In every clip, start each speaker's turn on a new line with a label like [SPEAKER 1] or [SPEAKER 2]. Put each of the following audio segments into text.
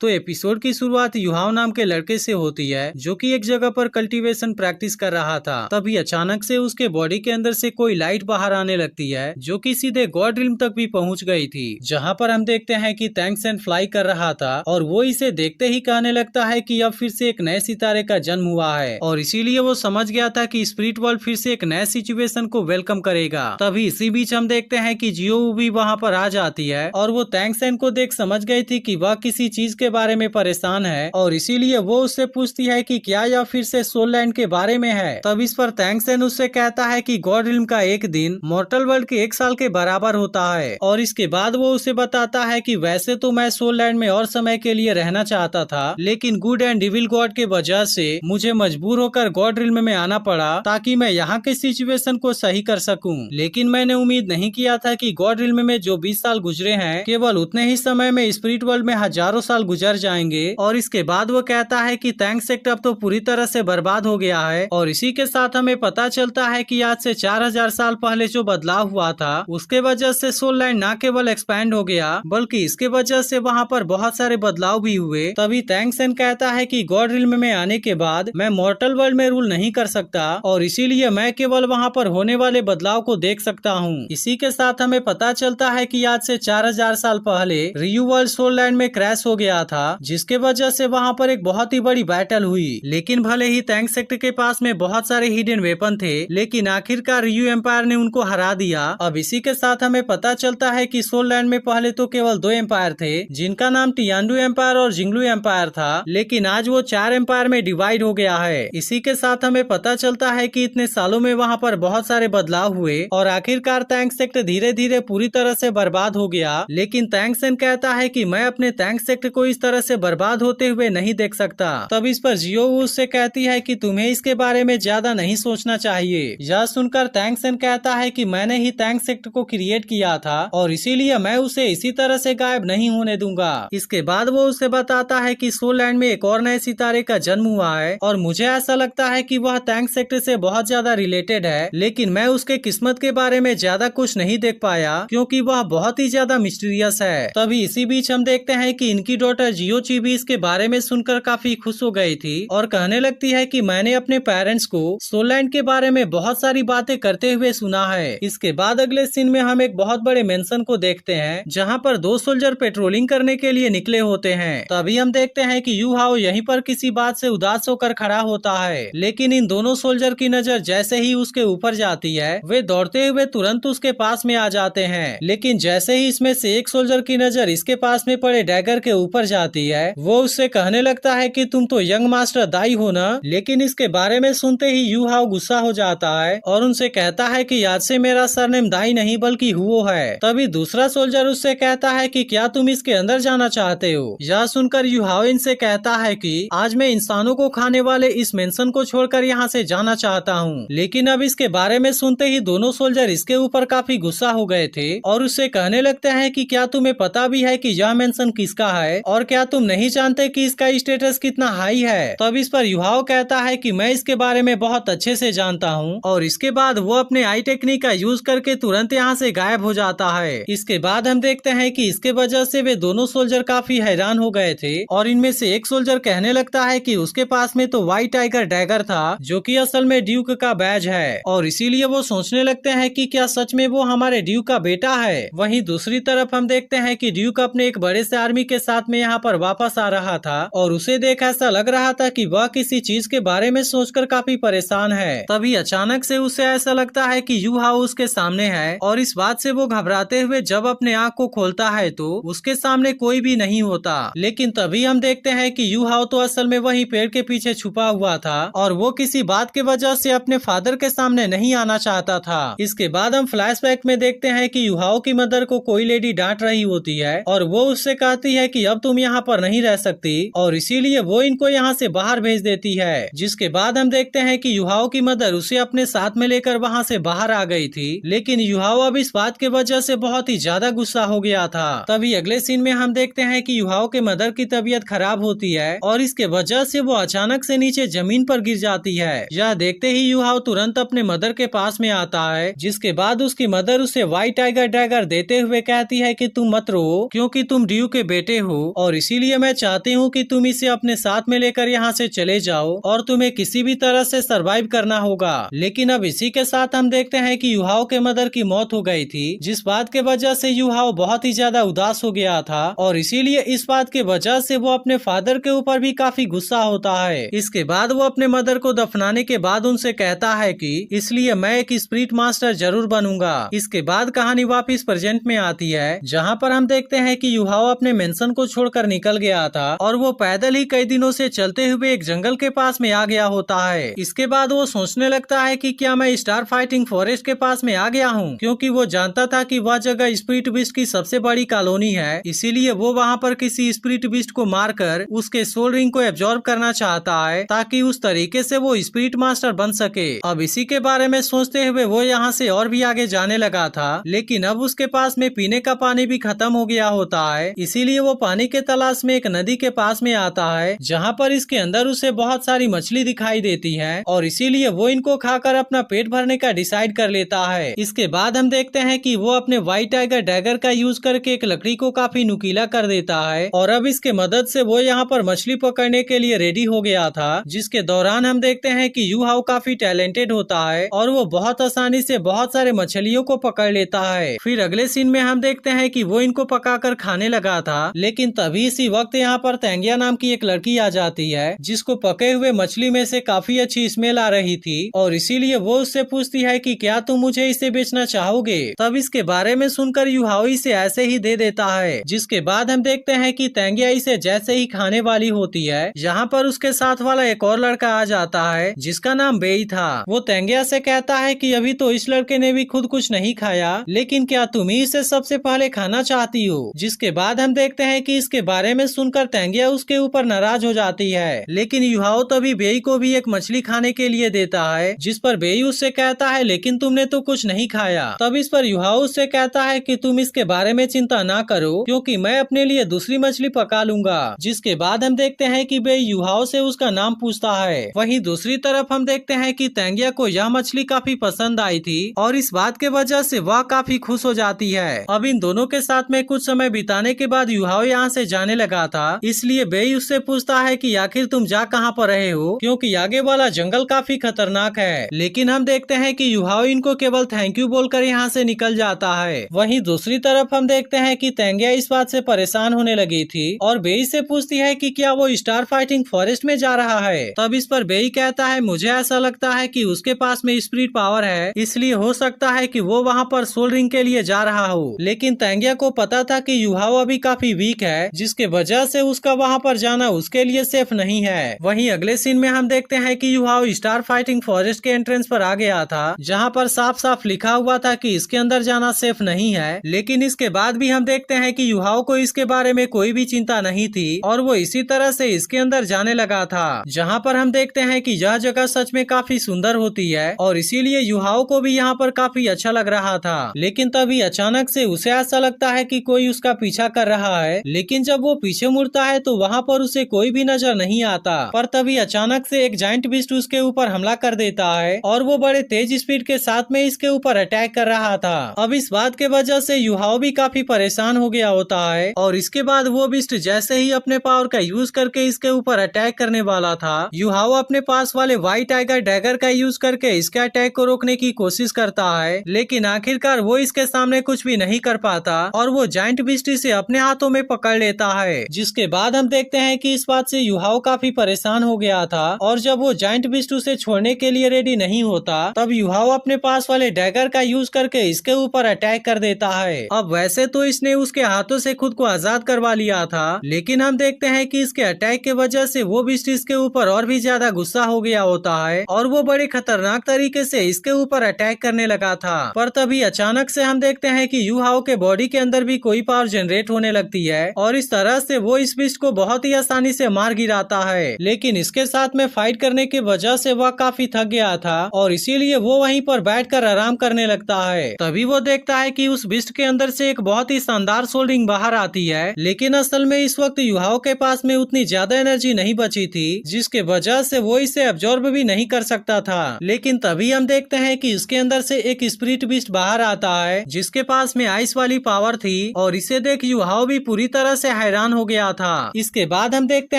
[SPEAKER 1] तो एपिसोड की शुरुआत युहाओ नाम के लड़के से होती है जो कि एक जगह पर कल्टीवेशन प्रैक्टिस कर रहा था। तभी अचानक से उसके बॉडी के अंदर से कोई लाइट बाहर आने लगती है जो कि सीधे गॉड रिल्म तक भी पहुंच गई थी, जहां पर हम देखते हैं कि थैंक्सन फ्लाई कर रहा था और वो इसे देखते ही कहने लगता है कि अब फिर से एक नए सितारे का जन्म हुआ है और इसीलिए वो समझ गया था कि स्पिरिट वर्ल्ड फिर से एक नए सिचुएशन को वेलकम करेगा। तभी इसी बीच हम देखते हैं कि जियो भी वहाँ पर आ जाती है और वो थैंक्सन को देख समझ गई थी कि वह किसी चीज के बारे में परेशान है और इसीलिए वो उससे पूछती है कि क्या यह फिर से सोल लैंड के बारे में है। तब इस पर थैंक्सन उससे कहता है कि गॉड रिल्म का एक दिन मॉर्टल वर्ल्ड के 1 साल के बराबर होता है और इसके बाद वो उसे बताता है कि वैसे तो मैं सोल लैंड में और समय के लिए रहना चाहता था, लेकिन गुड एंड डिविल गॉड के वजह से मुझे मजबूर होकर गॉड रिल्म में आना पड़ा ताकि मैं यहाँ के सिचुएशन को सही कर सकूं। लेकिन मैंने उम्मीद नहीं किया था कि गॉड रिल्म में जो 20 साल गुजरे हैं केवल उतने ही समय में स्पिरिट वर्ल्ड में हजारों साल गुजर जाएंगे। और इसके बाद वो कहता है कि थैंक्स सेक्ट अब तो पूरी तरह से बर्बाद हो गया है और इसी के साथ हमें पता चलता है कि आज से 4000 साल पहले जो बदलाव हुआ था उसके वजह से सोल लैंड न केवल एक्सपैंड हो गया बल्कि इसके वजह से वहाँ पर बहुत सारे बदलाव भी हुए। तभी थैंक्सन कहता है कि गॉड रिल्म में आने के बाद मैं मॉर्टल वर्ल्ड में रूल नहीं कर सकता और इसीलिए मैं केवल वहाँ पर होने वाले बदलाव को देख सकता हूँ। इसी के साथ हमें पता चलता है कि आज से 4000 साल पहले रियू वर्ल्ड सोल लैंड में क्रैश हो गया था, जिसके वजह से वहाँ पर एक बहुत ही बड़ी बैटल हुई। लेकिन भले ही थैंक्स सेक्ट के पास में बहुत सारे हिडन वेपन थे, लेकिन आखिरकार रियू एम्पायर ने उनको हरा दिया। अब इसी के साथ हमें पता चलता है कि सोल लैंड में पहले तो केवल 2 एम्पायर थे जिनका नाम टियानडू एम्पायर और जिंगलू एम्पायर था, लेकिन आज वो 4 एम्पायर में डिवाइड हो गया है। इसी के साथ हमें पता चलता है कि इतने सालों में वहाँ पर बहुत सारे बदलाव हुए और आखिरकार थैंक्स सेक्ट धीरे धीरे पूरी तरह से बर्बाद हो गया। लेकिन थैंक्सन कहता है कि मैं अपने थैंक्स सेक्ट को इस तरह से बर्बाद होते हुए नहीं देख सकता। तब इस पर जियो उससे कहती है कि तुम्हें इसके बारे में ज्यादा नहीं सोचना चाहिए। यह सुनकर थैंक्सन कहता है कि मैंने ही थैंक्स सेक्ट को क्रिएट किया था और इसीलिए मैं उसे इसी तरह से गायब नहीं होने दूंगा। इसके बाद वो उसे बताता है कि सोल लैंड में एक और नए सितारे का जन्म हुआ है और मुझे ऐसा लगता है कि वह थैंक्स सेक्ट से बहुत ज्यादा रिलेटेड है, लेकिन मैं उसके किस्मत के बारे में ज्यादा कुछ नहीं देख पाया क्योंकि वह बहुत ही ज्यादा मिस्टीरियस है। तभी इसी बीच हम देखते हैं कि इनकी डॉटर जियोची भी इसके बारे में सुनकर काफी खुश हो गई थी और कहने लगती है कि मैंने अपने पेरेंट्स को सोल लैंड के बारे में बहुत सारी बातें करते हुए सुना है। इसके बाद अगले सीन में हम एक बहुत बड़े मेंशन को देखते हैं जहां पर 2 सोल्जर पेट्रोलिंग करने के लिए निकले होते हैं। तभी हम देखते हैं कि यू हाओ यहीं पर किसी बात से उदास होकर खड़ा होता है, लेकिन इन दोनों सोल्जर की नजर जैसे ही उसके ऊपर जाती है वे दौड़ते हुए तुरंत उसके पास में आ जाते हैं। लेकिन जैसे ही इसमें से एक सोल्जर की नजर इसके पास में पड़े डैगर के ऊपर जाती है वो उससे कहने लगता है कि तुम तो यंग मास्टर दाई हो ना। लेकिन इसके बारे में सुनते ही यू हाओ गुस्सा हो जाता है और उनसे कहता है कि आज से मेरा सरनेम दाई नहीं बल्कि हुओ है। तभी दूसरा सोल्जर उससे कहता है कि क्या तुम इसके अंदर जाना चाहते हो। यह सुनकर यू हाओ इनसे कहता है कि आज मैं इंसानों को खाने वाले इस मेंशन को छोड़कर यहाँ से जाना चाहता हूँ। लेकिन अब इसके बारे में सुनते ही दोनों सोल्जर इसके ऊपर काफी गुस्सा हो गए थे और उससे कहने लगते हैं कि क्या तुम्हें पता भी है कि यह मेंशन किसका है और क्या तुम नहीं जानते कि इसका स्टेटस कितना हाई है। तब इस पर युहाओ कहता है कि मैं इसके बारे में बहुत अच्छे से जानता हूँ और इसके बाद वो अपने आई टेक्निक का यूज करके तुरंत यहाँ से गायब हो जाता है। इसके बाद हम देखते हैं कि इसके वजह से वे दोनों सोल्जर काफी हैरान हो गए थे और इनमें से एक सोल्जर कहने लगता है कि उसके पास में तो व्हाइट टाइगर डैगर था जो कि असल में ड्यूक का बैज है और इसीलिए वो सोचने लगते हैं कि क्या सच में वो हमारे ड्यूक का बेटा है। वहीं दूसरी तरफ हम देखते हैं कि ड्यूक अपने एक बड़े से आर्मी के साथ में यहाँ पर वापस आ रहा था और उसे देख ऐसा लग रहा था कि वह किसी चीज के बारे में सोचकर काफी परेशान है। तभी अचानक से उसे ऐसा लगता है कि यू हाओ उसके सामने है और इस बात से वो घबराते हुए जब अपने आँख को खोलता है तो उसके सामने कोई भी नहीं होता। लेकिन तभी हम देखते हैं कि यू हाओ तो असल में वही पेड़ के पीछे छुपा हुआ था और वो किसी बात की वजह से अपने फादर के सामने नहीं आना चाहता था। इसके बाद हम फ्लैशबैक में देखते हैं कि यू हाओ की मदर को कोई लेडी डांट रही होती है और वो उससे कहती है कि अब तुम यहाँ पर नहीं रह सकती और इसीलिए वो इनको यहाँ से बाहर भेज देती है। जिसके बाद हम देखते हैं कि युहाओ की मदर उसे अपने साथ में लेकर वहाँ से बाहर आ गई थी, लेकिन युहाओ अब इस बात की वजह से बहुत ही ज्यादा गुस्सा हो गया था। तभी अगले सीन में हम देखते हैं कि युहाओ के मदर की तबीयत खराब होती है और इसके वजह से वो अचानक से नीचे जमीन पर गिर जाती है। यह देखते ही युहाओ तुरंत अपने मदर के पास में आता है, जिसके बाद उसकी मदर उसे व्हाइट टाइगर डैगर देते हुए कहती है कि तुम मत रो क्योंकि तुम ड्यू के बेटे हो और इसीलिए मैं चाहती हूँ कि तुम इसे अपने साथ में लेकर यहाँ से चले जाओ और तुम्हें किसी भी तरह से सरवाइव करना होगा। लेकिन अब इसी के साथ हम देखते हैं कि युहाओ के मदर की मौत हो गई थी, जिस बात के वजह से युहाओ बहुत ही ज्यादा उदास हो गया था और इसीलिए इस बात के वजह से वो अपने फादर के ऊपर भी काफी गुस्सा होता है। इसके बाद वो अपने मदर को दफनाने के बाद उनसे कहता है कि इसलिए मैं एक स्पिरिट मास्टर जरूर बनूंगा। इसके बाद कहानी वापिस प्रेजेंट में आती है, जहाँ पर हम देखते हैं कि युहाओ अपने मेंशन को छोड़कर निकल गया था और वो पैदल ही कई दिनों से चलते हुए एक जंगल के पास में आ गया होता है। इसके बाद वो सोचने लगता है कि क्या मैं स्टार फाइटिंग फॉरेस्ट के पास में आ गया हूँ, क्योंकि वो जानता था कि वह जगह स्पिरिट बीस्ट की सबसे बड़ी कॉलोनी है। इसीलिए वो वहाँ पर किसी स्पिरिट बीस्ट को मारकर उसके सोल रिंग को एब्जॉर्ब करना चाहता है, ताकि उस तरीके से वो स्पिरिट मास्टर बन सके। अब इसी के बारे में सोचते हुए वो यहाँ से और भी आगे जाने लगा था, लेकिन अब उसके पास में पीने का पानी भी खत्म हो गया होता है। इसीलिए वो पानी के तलाश में एक नदी के पास में आता है, जहाँ पर इसके अंदर उसे बहुत सारी मछली दिखाई देती है और इसीलिए वो इनको खाकर अपना पेट भरने का डिसाइड कर लेता है। इसके बाद हम देखते हैं कि वो अपने व्हाइट टाइगर डैगर का यूज करके एक लकड़ी को काफी नुकीला कर देता है और अब इसके मदद से वो यहाँ पर मछली पकड़ने के लिए रेडी हो गया था। जिसके दौरान हम देखते हैं कि युहाओ काफी टैलेंटेड होता है और वो बहुत आसानी से बहुत सारे मछलियों को पकड़ लेता है। फिर अगले सीन में हम देखते हैं कि वो इनको पकाकर खाने लगा था, लेकिन तभी इसी वक्त यहाँ पर तेंगिया नाम की एक लड़की आ जाती है, जिसको पके हुए मछली में से काफी अच्छी स्मेल आ रही थी और इसीलिए वो उससे पूछती है कि क्या तुम मुझे इसे बेचना चाहोगे। तब इसके बारे में सुनकर युहाओ इसे ऐसे ही दे देता है। जिसके बाद हम देखते हैं कि तेंगिया इसे जैसे ही खाने वाली होती है, यहाँ पर उसके साथ वाला एक और लड़का आ जाता है जिसका नाम बेई था। वो तेंगिया से कहता है कि अभी तो इस लड़के ने भी खुद कुछ नहीं खाया, लेकिन क्या तुम ही इसे सबसे पहले खाना चाहती हो। जिसके बाद हम देखते हैं कि इसके बारे में सुनकर तेंगिया उसके ऊपर नाराज हो जाती है, लेकिन युहाओ तभी बेई को भी एक मछली खाने के लिए देता है, जिस पर बेई उससे कहता है लेकिन तुमने तो कुछ नहीं खाया। तब इस पर युहाओ उससे कहता है कि तुम इसके बारे में चिंता ना करो, क्योंकि मैं अपने लिए दूसरी मछली पका लूंगा। जिसके बाद हम देखते हैं कि बेई युहाओ से उसका नाम पूछता है। वहीं दूसरी तरफ हम देखते हैं कि तेंगिया को यह मछली काफी पसंद आई थी और इस बात के वजह से वह काफी खुश हो जाती है। अब इन दोनों के साथ में कुछ समय बिताने के बाद युहाओ यहाँ से जाने लगा था, इसलिए बेई उससे पूछता है कि आखिर तुम जा कहाँ पर रहे हो, क्योंकि आगे वाला जंगल काफी खतरनाक है। लेकिन हम देखते हैं कि युहाओ इनको केवल थैंक यू बोलकर यहाँ से निकल जाता है। वहीं दूसरी तरफ हम देखते हैं कि तेंगिया इस बात से परेशान होने लगी थी और बेई से पूछती है कि क्या वो स्टार फाइटिंग फॉरेस्ट में जा रहा है। तब इस पर बेई कहता है मुझे ऐसा लगता है कि उसके पास में स्पिरिट पावर है, इसलिए हो सकता है कि वो वहाँ पर सोल रिंग के लिए जा रहा हो। लेकिन तेंगिया को पता था कि युहाओ अभी काफी वीक है, जिसके वजह से उसका वहाँ पर जाना उसके लिए सेफ नहीं है। वहीं अगले सीन में हम देखते हैं कि युहाओ स्टार फाइटिंग फॉरेस्ट के एंट्रेंस पर आ गया था, जहाँ पर साफ साफ लिखा हुआ था कि इसके अंदर जाना सेफ नहीं है। लेकिन इसके बाद भी हम देखते हैं कि युहाओ को इसके बारे में कोई भी चिंता नहीं थी और वो इसी तरह से इसके अंदर जाने लगा था, जहाँ पर हम देखते हैं कि यह जगह सच में काफी सुंदर होती है और इसीलिए युहाओ को भी यहाँ पर काफी अच्छा लग रहा था। लेकिन तभी अचानक से उसे ऐसा लगता है कि कोई उसका पीछा कर रहा है, लेकिन जब वो पीछे मुड़ता है तो वहाँ पर उसे कोई भी नजर नहीं आता। पर तभी अचानक से एक जायंट बीस्ट उसके ऊपर हमला कर देता है और वो बड़े तेज स्पीड के साथ में इसके ऊपर अटैक कर रहा था। अब इस बात के वजह से युहाओ भी काफी परेशान हो गया होता है और इसके बाद वो बीस्ट जैसे ही अपने पावर का यूज करके इसके ऊपर अटैक करने वाला था, युहाओ अपने पास वाले व्हाइट टाइगर डैगर का यूज करके इसके अटैक को रोकने की कोशिश करता है, लेकिन आखिरकार वो इसके सामने कुछ भी नहीं कर पाता और वो जायंट बीस्ट इसे अपने हाथों में पकड़ लेता है। जिसके बाद हम देखते हैं कि इस बात से युहाओ काफी परेशान हो गया था और जब वो जायंट बीस्ट उसे छोड़ने के लिए रेडी नहीं होता, तब युहाओ अपने पास वाले डैगर का यूज करके इसके ऊपर अटैक कर देता है। अब वैसे तो इसने उसके हाथों से खुद को आजाद करवा लिया था, लेकिन हम देखते हैं कि इसके अटैक के वजह से वो बीस्ट इसके ऊपर और भी ज्यादा गुस्सा हो गया होता है और वो बड़े खतरनाक तरीके से इसके ऊपर अटैक करने लगा था। पर तभी अचानक से हम देखते हैं कि युहाओ के बॉडी के अंदर भी कोई पावर जनरेट होने लगती है और इस तरह से वो इस बीस्ट को बहुत ही आसानी से मार गिराता है। लेकिन इसके साथ में फाइट करने की वजह से वह काफी थक गया था और इसीलिए वो वहीं पर बैठकर आराम करने लगता है। तभी वो देखता है कि उस बीस्ट के अंदर से एक बहुत ही शानदार सोल रिंग बाहर आती है, लेकिन असल में इस वक्त युहाओ के पास में उतनी ज्यादा एनर्जी नहीं बची थी, जिसके वजह से वो इसे अब्जॉर्ब भी नहीं कर सकता था। लेकिन तभी हम देखते हैं कि इसके अंदर से एक स्पिरिट बीस्ट बाहर आता है, जिसके पास में आइस वाली पावर थी और इसे देख युहाओ भी पूरी तरह से हैरान हो गया था। इसके बाद हम देखते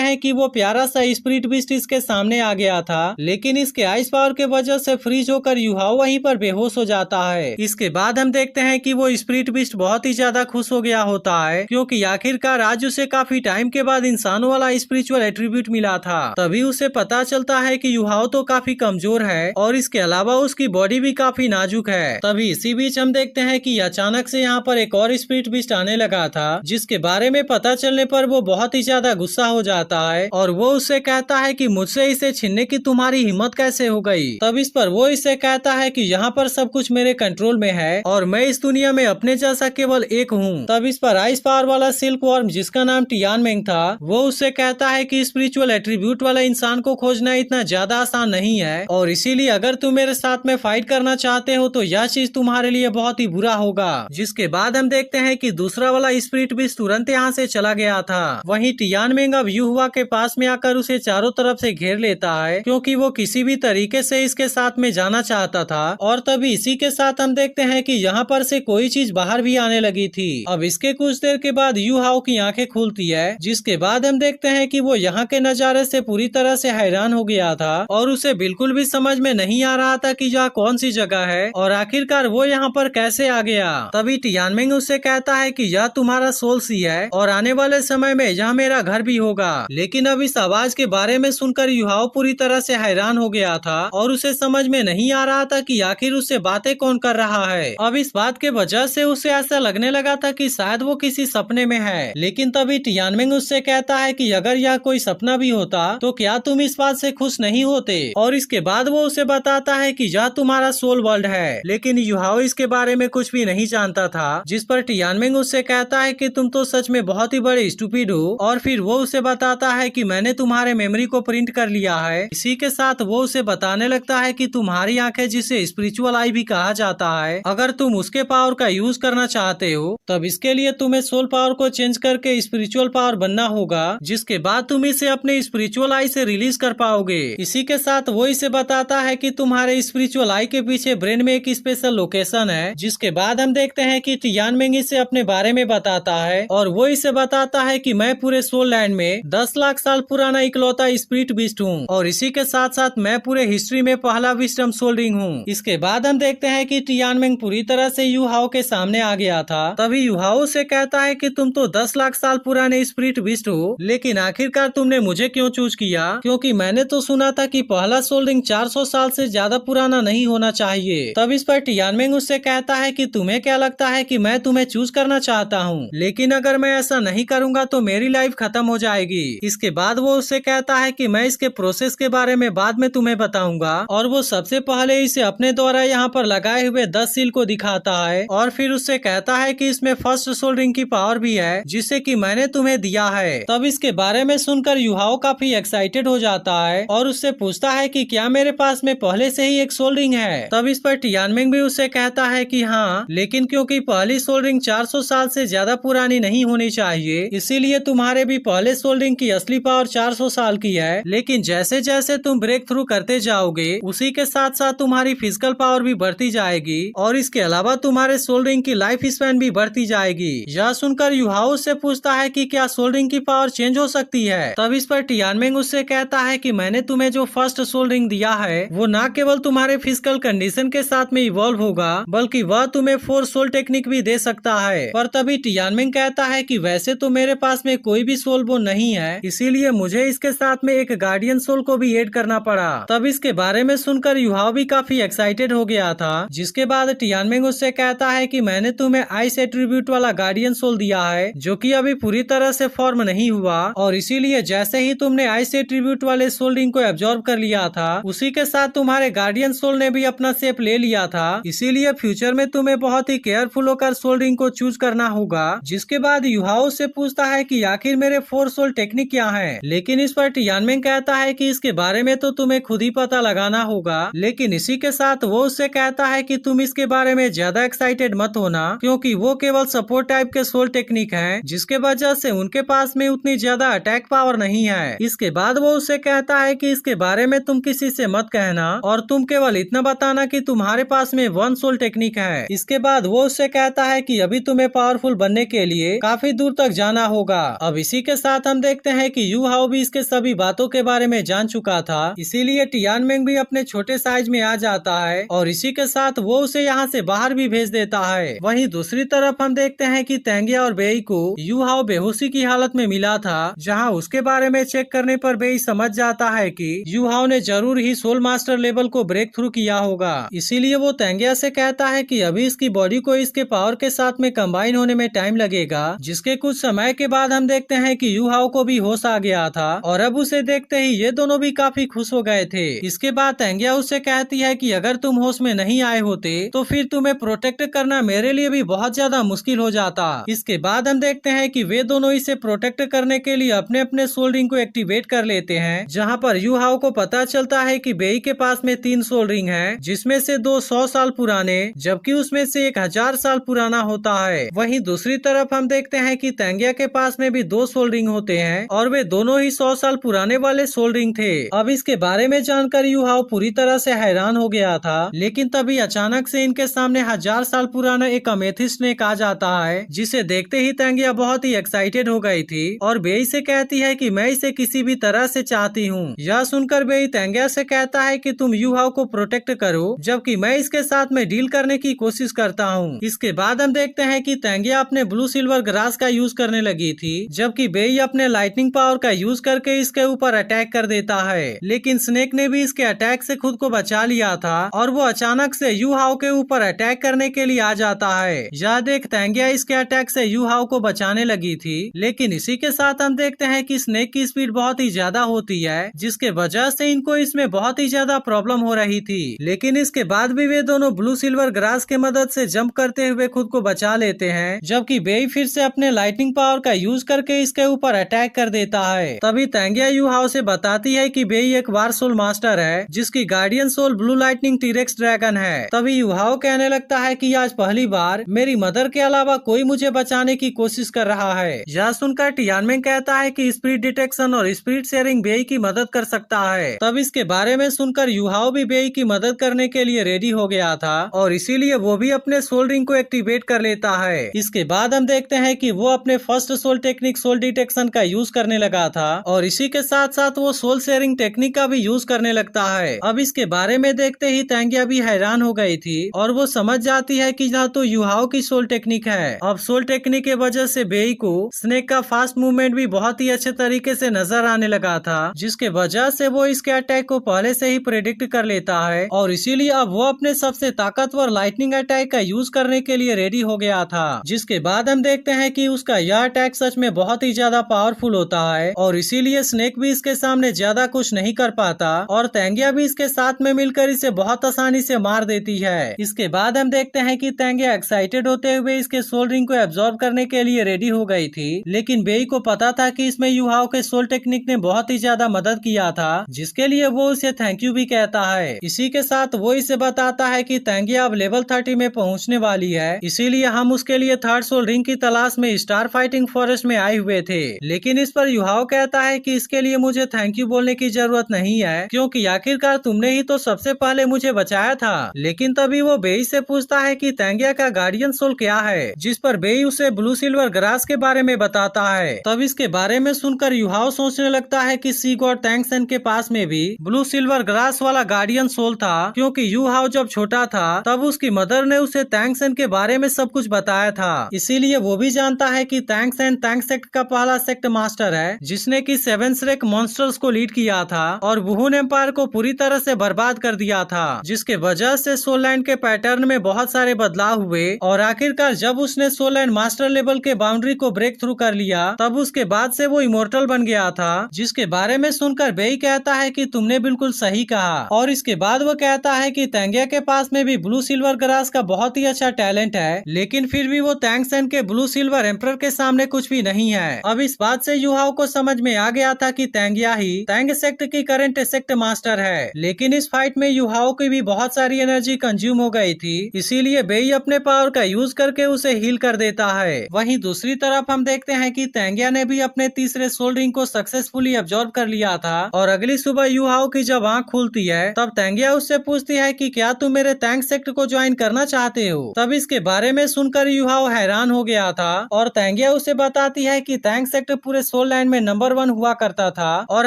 [SPEAKER 1] हैं कि वो प्यारा सा स्पिरिट बीस्ट इसके सामने आ गया था, लेकिन इसके आइस पावर के वजह से फ्रीज होकर युहाओ वहीं पर बेहोश हो जाता है। इसके बाद हम देखते हैं कि वो स्पिरिट बीस्ट बहुत ही ज्यादा खुश हो गया होता है, क्योंकि आखिरकार आज उसे काफी टाइम के बाद इंसानों वाला स्पिरिचुअल एट्रीब्यूट मिला था। तभी उसे पता चलता है कि युहाओ तो काफी कमजोर है और इसके अलावा उसकी बॉडी भी काफी नाजुक है। तभी इसी बीच हम देखते हैं कि अचानक से यहाँ पर एक और स्पिरिट बीस्ट आने लगा था, जिसके बारे में पता चलने पर वो बहुत ही ज्यादा गुस्सा हो जाता है और वो उससे कहता है कि मुझसे इसे छीनने की तुम्हारी हिम्मत कैसे हो गई। तब इस पर वो इससे कहता है कि यहाँ पर सब कुछ मेरे कंट्रोल में है और मैं इस दुनिया में अपने जैसा केवल एक हूँ। तब इस पर आइस पावर वाला सिल्क वर्म, जिसका नाम टियान मेंग था, वो उससे कहता है कि स्पिरिचुअल एट्रीब्यूट वाला इंसान को खोजना इतना ज्यादा आसान नहीं है और इसीलिए अगर तुम मेरे साथ में फाइट करना चाहते हो तो यह चीज तुम्हारे लिए बहुत ही बुरा होगा। जिसके बाद हम देखते हैं कि दूसरा वाला स्पिरिट भी तुरंत यहाँ से चला गया था। वहीं टियान मेंग अब युहुआ के पास में आकर उसे चारों तरफ से घेर लेता है, क्योंकि वो किसी भी तरीके से इसके साथ में जाना चाहता था। और तभी इसी के साथ हम देखते हैं कि यहाँ पर से कोई चीज बाहर भी आने लगी थी। अब इसके कुछ देर के बाद युहाओ की आंखें खुलती है, जिसके बाद हम देखते हैं कि वो यहाँ के नजारे से पूरी तरह से हैरान हो गया था और उसे बिल्कुल भी समझ में नहीं आ रहा था कि यह कौन सी जगह है और आखिरकार वो यहाँ पर कैसे आ गया। तभी टियानमेंग उससे कहता है कि यह तुम्हारा सोल सी है और आने वाले समय में यह मेरा घर भी होगा। लेकिन अब इस आवाज के बारे में सुनकर युहाओ पूरी तरह से हैरान हो गया था और उसे समझ में नहीं आ रहा था कि आखिर उससे बातें कौन कर रहा है। अब इस बात के वजह से उसे ऐसा लगने लगा था कि शायद वो किसी सपने में है। लेकिन तभी टियानमेंग उससे कहता है कि अगर यह कोई सपना भी होता तो क्या तुम इस बात से खुश नहीं होते। और इसके बाद वो उसे बताता है कि यह तुम्हारा सोल वर्ल्ड है। लेकिन युहाओ इसके बारे में कुछ भी नहीं जानता था, जिस पर टियानमेंग उससे कहता है कि तुम तो सच में बहुत ही बड़े स्टूपिड हो। और फिर वो उसे बताता है कि मैंने तुम्हारे मेमोरी को प्रिंट कर लिया है। इसी के साथ वो उसे बताने लगता है कि तुम्हारी आंखें, जिसे स्पिरिचुअल आई भी कहा जाता है, अगर तुम उसके पावर का यूज करना चाहते हो तब इसके लिए तुम्हें सोल पावर को चेंज करके स्पिरिचुअल पावर बनना होगा, जिसके बाद तुम इसे अपने स्पिरिचुअल आई से रिलीज कर पाओगे। इसी के साथ वो इसे बताता है कि तुम्हारे स्पिरिचुअल आई के पीछे ब्रेन में एक स्पेशल लोकेशन है। जिसके बाद हम देखते हैं कि टियानमेंग इसे अपने बारे में बताता है और वो इसे बताता है कि मैं पूरे सोल लैंड में 10 लाख साल पुराना इकलौता स्पिरिट बीस्ट हूँ और इसी के साथ साथ मैं पूरे हिस्ट्री में पहला विजडम सोल रिंग हूँ। इसके बाद हम देखते हैं कि टियानमेंग पूरी तरह से युहाओ के सामने आ गया था। तभी युहाओ से कहता है कि तुम तो 10 लाख साल पुराने स्पिरिट बीस्ट हो, लेकिन आखिरकार तुमने मुझे क्यों चूज किया, क्योंकि मैंने तो सुना था कि पहला सोल रिंग 400 साल से ज्यादा पुराना नहीं होना चाहिए। तब इस पर टियानमेंग उससे कहता है कि तुम्हें क्या लगता है कि मैं तुम्हें चूज करना चाहता हूँ, लेकिन अगर मैं ऐसा नहीं करूँगा तो मेरी लाइफ खत्म हो जाएगी। इसके बाद वो उससे कहता है कि मैं इसके प्रोसेस के बारे में बाद में तुम्हें बताऊंगा और वो सबसे पहले इसे अपने द्वारा यहाँ पर लगाए हुए 10 सील को दिखाता है और फिर उससे कहता है कि इसमें फर्स्ट सोल रिंग की पावर भी है, जिसे कि मैंने तुम्हें दिया है। तब इसके बारे में सुनकर युहाओ काफी एक्साइटेड हो जाता है और उससे पूछता है कि क्या मेरे पास में पहले से ही एक सोल रिंग है। तब इस पर टियानमेंग भी उससे कहता है कि हाँ, लेकिन क्योंकि पहली सोल रिंग 400 साल से ज्यादा पुरानी नहीं होनी चाहिए, इसीलिए तुम्हारे भी पहले सोल रिंग की असली पावर 400 साल की है। लेकिन जैसे जैसे तुम ब्रेक थ्रू करते जाओगे उसी के साथ साथ तुम्हारी फिजिकल पावर भी बढ़ती जाएगी और इसके अलावा तुम्हारे सोल रिंग की लाइफ स्पैन भी बढ़ती जाएगी। यह सुनकर युहाओ से पूछता है कि क्या सोल रिंग की पावर चेंज हो सकती है। तब इस पर टियानमेंग उससे कहता है कि मैंने तुम्हें जो फर्स्ट सोल रिंग दिया है वो न केवल तुम्हारे फिजिकल कंडीशन के साथ में इवॉल्व होगा, बल्कि वह तुम्हें 4 सोल टेक्निक भी दे सकता है। पर तभी टियानमेंग कहता है कि वैसे तो मेरे पास में कोई भी सोल बोन नहीं है, इसीलिए मुझे इसके साथ में एक गार्डियन सोल को भी ऐड करना पड़ा। तब इसके बारे में सुनकर युहाओ भी काफी एक्साइटेड हो गया था। जिसके बाद टियानमेंग उससे कहता है कि मैंने तुम्हें आइस एट्रीब्यूट वाला गार्डियन सोल दिया है, जो कि अभी पूरी तरह से फॉर्म नहीं हुआ और इसीलिए जैसे ही तुमने आइस एट्रीब्यूट वाले सोल रिंग को एब्जॉर्ब कर लिया था उसी के साथ तुम्हारे गार्डियन सोल ने भी अपना शेप ले लिया था। इसीलिए फ्यूचर में तुम्हें बहुत ही केयरफुल होकर सोल रिंग को चूज करना होगा। जिसके बाद युहाओ से पूछता है कि आखिर मेरे 4 सोल टेक्निक क्या है, लेकिन इस पर टियानमेंग कहता है कि इसके बारे में तो तुम्हें खुद ही पता लगाना होगा। लेकिन इसी के साथ वो उससे कहता है कि तुम इसके बारे में ज्यादा एक्साइटेड मत होना, क्योंकि वो केवल सपोर्ट टाइप के सोल टेक्निक हैं, जिसके वजह से उनके पास में उतनी ज्यादा अटैक पावर नहीं है। इसके बाद वो उससे कहता है कि इसके बारे में तुम किसी से मत कहना और तुम केवल इतना बताना कि तुम्हारे पास में 1 सोल टेक्निक है। इसके बाद वो उससे कहता है कि अभी तुम्हें पावरफुल बनने के लिए काफी दूर तक तक जाना होगा। अब इसी के साथ हम देखते हैं कि यू हाओ भी इसके सभी बातों के बारे में जान चुका था, इसीलिए टियानमेंग भी अपने छोटे साइज में आ जाता है और इसी के साथ वो उसे यहाँ से बाहर भी भेज देता है। वहीं दूसरी तरफ हम देखते हैं कि तेंगिया और बेई को यू हाओ बेहोशी की हालत में मिला था, जहाँ उसके बारे में चेक करने पर बेई समझ जाता है कि यू हाओ ने जरूर ही सोल मास्टर लेवल को ब्रेक थ्रू किया होगा। इसीलिए वो तेंगिया से कहता है कि अभी इसकी बॉडी को इसके पावर के साथ में कंबाइन होने में टाइम लगेगा। जिसके कुछ समय के बाद हम देखते हैं कि यू हाओ को भी होश आ गया था और अब उसे देखते ही ये दोनों भी काफी खुश हो गए थे। इसके बाद तेंगिया उससे कहती है कि अगर तुम होश में नहीं आए होते तो फिर तुम्हें प्रोटेक्ट करना मेरे लिए भी बहुत ज्यादा मुश्किल हो जाता। इसके बाद हम देखते हैं कि वे दोनों इसे प्रोटेक्ट करने के लिए अपने अपने सोल रिंग को एक्टिवेट कर लेते हैं, जहाँ पर यू हाओ को पता चलता है कि बेई के पास में 3 सोल रिंग है, जिसमें से 2 100 साल पुराने जबकि उसमें से एक 1000 साल पुराना होता है। वहीं दूसरी तरफ हम देखते हैं कि तेंगिया के पास में भी 2 सोल रिंग होते हैं और वे दोनों ही 100 साल पुराने वाले सोल रिंग थे। अब इसके बारे में जानकर यू हाओ पूरी तरह से हैरान हो गया था, लेकिन तभी अचानक से इनके सामने 1000 साल पुराना एक अमेथिस्ट स्नेक आ जाता है, जिसे देखते ही तेंगिया बहुत ही एक्साइटेड हो गई थी और बेई से कहती है कि मैं इसे किसी भी तरह से चाहती हूँ। यह सुनकर बेई तेंगिया से कहता है कि तुम यू हाओ को प्रोटेक्ट करो, जबकि मैं इसके साथ में डील करने की कोशिश करता हूँ। इसके बाद हम देखते हैं कि तेंगिया अपने ब्लू सिल्वर ग्रास का यूज करने लगी थी, जबकि बेई अपने लाइटनिंग पावर का यूज करके इसके ऊपर अटैक कर देता है, लेकिन स्नेक ने भी इसके अटैक से खुद को बचा लिया था और वो अचानक से यू हाओ के ऊपर अटैक करने के लिए आ जाता है। यह देख तेंगिया इसके अटैक से यू हाओ को बचाने लगी थी, लेकिन इसी के साथ हम देखते हैं कि स्नेक की स्पीड बहुत ही ज्यादा होती है, जिसके वजह से इनको इसमें बहुत ही ज्यादा प्रॉब्लम हो रही थी। लेकिन इसके बाद भी वे दोनों ब्लू सिल्वर ग्रास के मदद से जंप करते हुए खुद को बचा लेते हैं, जबकि बेई फिर से अपने लाइटनिंग पावर का यूज करके इसके ऊपर अटैक कर देता है। तभी तेंगिया यू हाओ से बताती है कि बेई एक वार सोल मास्टर है, जिसकी guardian soul blue lightning T rex dragon है। तभी यू हाओ कहने लगता है कि आज पहली बार मेरी मदर के अलावा कोई मुझे बचाने की कोशिश कर रहा है। यह सुनकर टियानमेंग कहता है कि स्पीड डिटेक्शन और स्पीड शेयरिंग बेई की मदद कर सकता है। तब इसके बारे में सुनकर यू हाओ भी बेई की मदद करने के लिए रेडी हो गया था और इसीलिए वो भी अपने सोल रिंग को एक्टिवेट कर लेता है। इसके बाद हम देखते हैं कि वो अपने first soul technique soul detection का यूज करने लगा था और इसी के साथ साथ वो सोल शेयरिंग टेक्निक का भी यूज करने लगता है। अब इसके बारे में देखते ही तेंगिया भी हैरान हो गई थी और वो समझ जाती है कि यह तो यू हाओ की सोल टेक्निक है। अब सोल टेक्निक के वजह से बेई को स्नेक का फास्ट मूवमेंट भी बहुत ही अच्छे तरीके से नजर आने लगा था, जिसके वजह से वो इसके अटैक को पहले से ही प्रेडिक्ट कर लेता है और इसीलिए अब वो अपने सबसे ताकतवर लाइटनिंग अटैक का यूज करने के लिए रेडी हो गया था। जिसके बाद हम देखते हैं कि उसका यह अटैक सच में बहुत ही ज्यादा पावरफुल होता है और इसीलिए स्नेक भी इसके सामने ज्यादा कुछ नहीं कर पाता और तेंगिया भी इसके साथ में मिलकर इसे बहुत आसानी से मार देती है। इसके बाद हम देखते हैं कि तेंगिया एक्साइटेड होते हुए इसके सोल रिंग को एब्जॉर्ब करने के लिए रेडी हो गई थी, लेकिन बेई को पता था कि इसमें यू हाओ के सोल टेक्निक ने बहुत ही ज्यादा मदद किया था, जिसके लिए वो उसे थैंक यू भी कहता है। इसी के साथ वो इसे बताता है कि तेंगिया अब लेवल 30 में पहुंचने वाली है, इसीलिए हम उसके लिए थर्ड सोल रिंग की तलाश में स्टार फाइटिंग फॉरेस्ट में आए हुए थे। लेकिन इस पर यू हाओ कहता है कि इसके लिए मुझे थैंक यू बोलने की जरूरत नहीं है, क्योंकि आखिरकार तुमने ही तो सबसे पहले मुझे बचाया था। लेकिन तभी वो बेई से पूछता है कि तेंगिया का गार्डियन सोल क्या है, जिस पर बेई उसे ब्लू सिल्वर ग्रास के बारे में बताता है। तब इसके बारे में सुनकर यू हाओ सोचने लगता है कि सी गॉड टैंक्सन के पास में भी ब्लू सिल्वर ग्रास वाला गार्डियन सोल था, क्योंकि यू हाओ जब छोटा था तब उसकी मदर ने उसे टैंक्सन के बारे में सब कुछ बताया था। इसीलिए वो भी जानता है कि टैंक्सन टैंक सेक्ट का पहला सेक्ट मास्टर है, जिसने की 7 श्रेक मॉन्स्टर्स को लीड किया था और वुहुन एम्पायर को पूरी तरह से बर्बाद कर दिया था, जिसके वजह से सोल लैंड के पैटर्न में बहुत सारे बदलाव हुए और आखिरकार जब उसने सोल लैंड मास्टर लेवल के बाउंड्री को ब्रेक थ्रू कर लिया तब उसके बाद से वो इमोर्टल बन गया था। जिसके बारे में सुनकर बेई कहता है कि तुमने बिल्कुल सही कहा और इसके बाद वो कहता है कि तेंगिया के पास में भी ब्लू सिल्वर ग्रास का बहुत ही अच्छा टैलेंट है, लेकिन फिर भी वो टैंक्सन के ब्लू सिल्वर एम्परर के सामने कुछ भी नहीं है। अब इस बात से यू हाओ को समझ में आ गया था कि तेंगिया ही टैंग सेक्ट की करंट सेक्ट मास्टर है, लेकिन इस फाइट में यू हाओ की भी बहुत सारी एनर्जी कंज्यूम हो गई थी, इसीलिए बेई अपने पावर का यूज करके उसे हील कर देता है। वहीं दूसरी तरफ हम देखते हैं कि तेंगिया ने भी अपने तीसरे सोल रिंग को सक्सेसफुली अब्सॉर्ब कर लिया था और अगली सुबह यू हाओ की जब आँख खुलती है तब तेंगिया उससे पूछती है कि क्या तुम मेरे टैंक सेक्ट को ज्वाइन करना चाहते हो। तब इसके बारे में सुनकर यू हाओ हैरान हो गया था और तेंगिया तेंगिया उसे बताती है कि तैंग सेक्टर पूरे सोल लैंड में नंबर 1 हुआ करता था और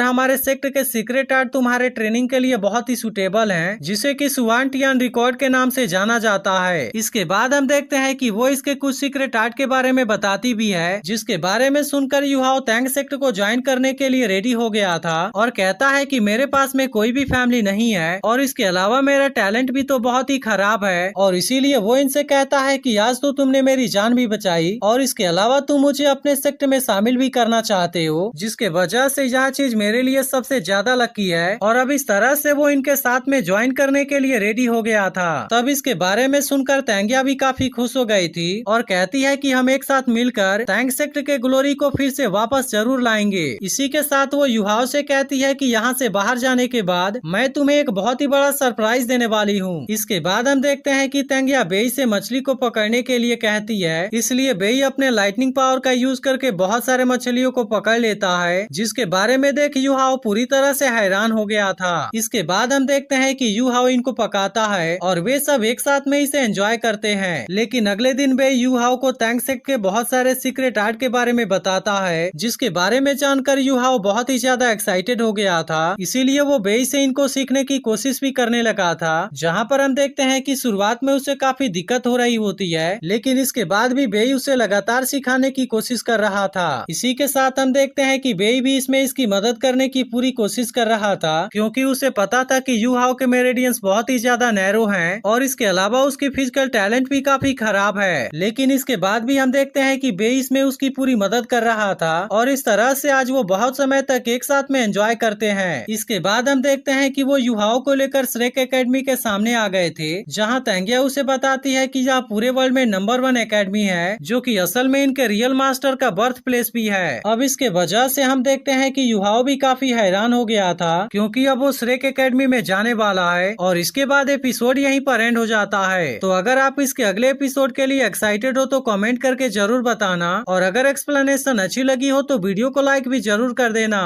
[SPEAKER 1] हमारे सेक्टर के सीक्रेट आर्ट तुम्हारे ट्रेनिंग के लिए बहुत ही सुटेबल है, जिसे कि सुवानटियान रिकॉर्ड के नाम से जाना जाता है। इसके बाद हम देखते हैं कि वो इसके कुछ सीक्रेट आर्ट के बारे में बताती भी है, जिसके बारे में सुनकर युहाओ तैंग सेक्टर को ज्वाइन करने के लिए रेडी हो गया था और कहता है कि मेरे पास में कोई भी फैमिली नहीं है और इसके अलावा मेरा टैलेंट भी तो बहुत ही खराब है और इसीलिए वो इनसे कहता है कि आज तो तुमने मेरी जान भी बचाई और इसके अलावा तुम मुझे अपने सेक्टर में शामिल भी करना चाहते हो, जिसके वजह से यह चीज मेरे लिए सबसे ज्यादा लकी है। और अब इस तरह से वो इनके साथ में ज्वाइन करने के लिए रेडी हो गया था। तब इसके बारे में सुनकर तेंगिया भी काफी खुश हो गई थी और कहती है कि हम एक साथ मिलकर तैंग सेक्टर के ग्लोरी को फिर से वापस जरूर लाएंगे। इसी के साथ वो युहाओ से कहती है कि यहाँ से बाहर जाने के बाद मैं तुम्हें एक बहुत ही बड़ा सरप्राइज देने वाली हूँ। इसके बाद हम देखते हैं कि तेंगिया बेई से मछली को पकड़ने के लिए कहती है, इसलिए बेई अपने लाइटनिंग पावर का यूज करके बहुत सारे मछलियों को पकड़ लेता है, जिसके बारे में देख युहाओ पूरी तरह से हैरान हो गया था। इसके बाद हम देखते हैं कि युहाओ इनको पकाता है और वे सब एक साथ में इसे एंजॉय करते हैं। लेकिन अगले दिन बेई युहाओ को तैंग सेक्टर के बहुत सारे सीक्रेट आर्ट के बारे में बताता है, जिसके बारे में जानकर युहाओ बहुत ही ज्यादा एक्साइटेड हो गया था। इसीलिए वो बेई से इनको सीखने की कोशिश भी करने लगा था, जहाँ पर हम देखते हैं कि शुरुआत में उसे काफी दिक्कत हो रही होती है, लेकिन इसके बाद भी बेई उसे लगातार सिखाने की कोशिश कर रहा था। इसी के साथ हम देखते हैं कि बेई भी इसमें इसकी मदद करने की पूरी कोशिश कर रहा था, क्योंकि उसे पता था कि युहाओ के मेरिडियंस बहुत ही ज्यादा नैरो हैं और इसके अलावा उसकी फिजिकल टैलेंट भी काफी खराब है। लेकिन इसके बाद भी हम देखते हैं कि बेई इसमें उसकी पूरी मदद कर रहा था और इस तरह से आज वो बहुत समय तक एक साथ में एंजॉय करते हैं। इसके बाद हम देखते हैं कि वो युहाओ को लेकर श्रेक एकेडमी के सामने आ गए थे, जहाँ तेंगिया उसे बताती है कि यह पूरे वर्ल्ड में नंबर 1 एकेडमी है, जो कि असल में इनके रियल मास्टर का बर्थ प्लेस भी है। अब इसके वजह से हम देखते हैं कि युहाओ भी काफी हैरान हो गया था, क्योंकि अब वो श्रेक एकेडमी में जाने वाला है और इसके बाद एपिसोड यहीं पर एंड हो जाता है। तो अगर आप इसके अगले एपिसोड के लिए एक्साइटेड हो तो कमेंट करके जरूर बताना और अगर एक्सप्लेनेशन अच्छी लगी हो तो वीडियो को लाइक भी जरूर कर देना।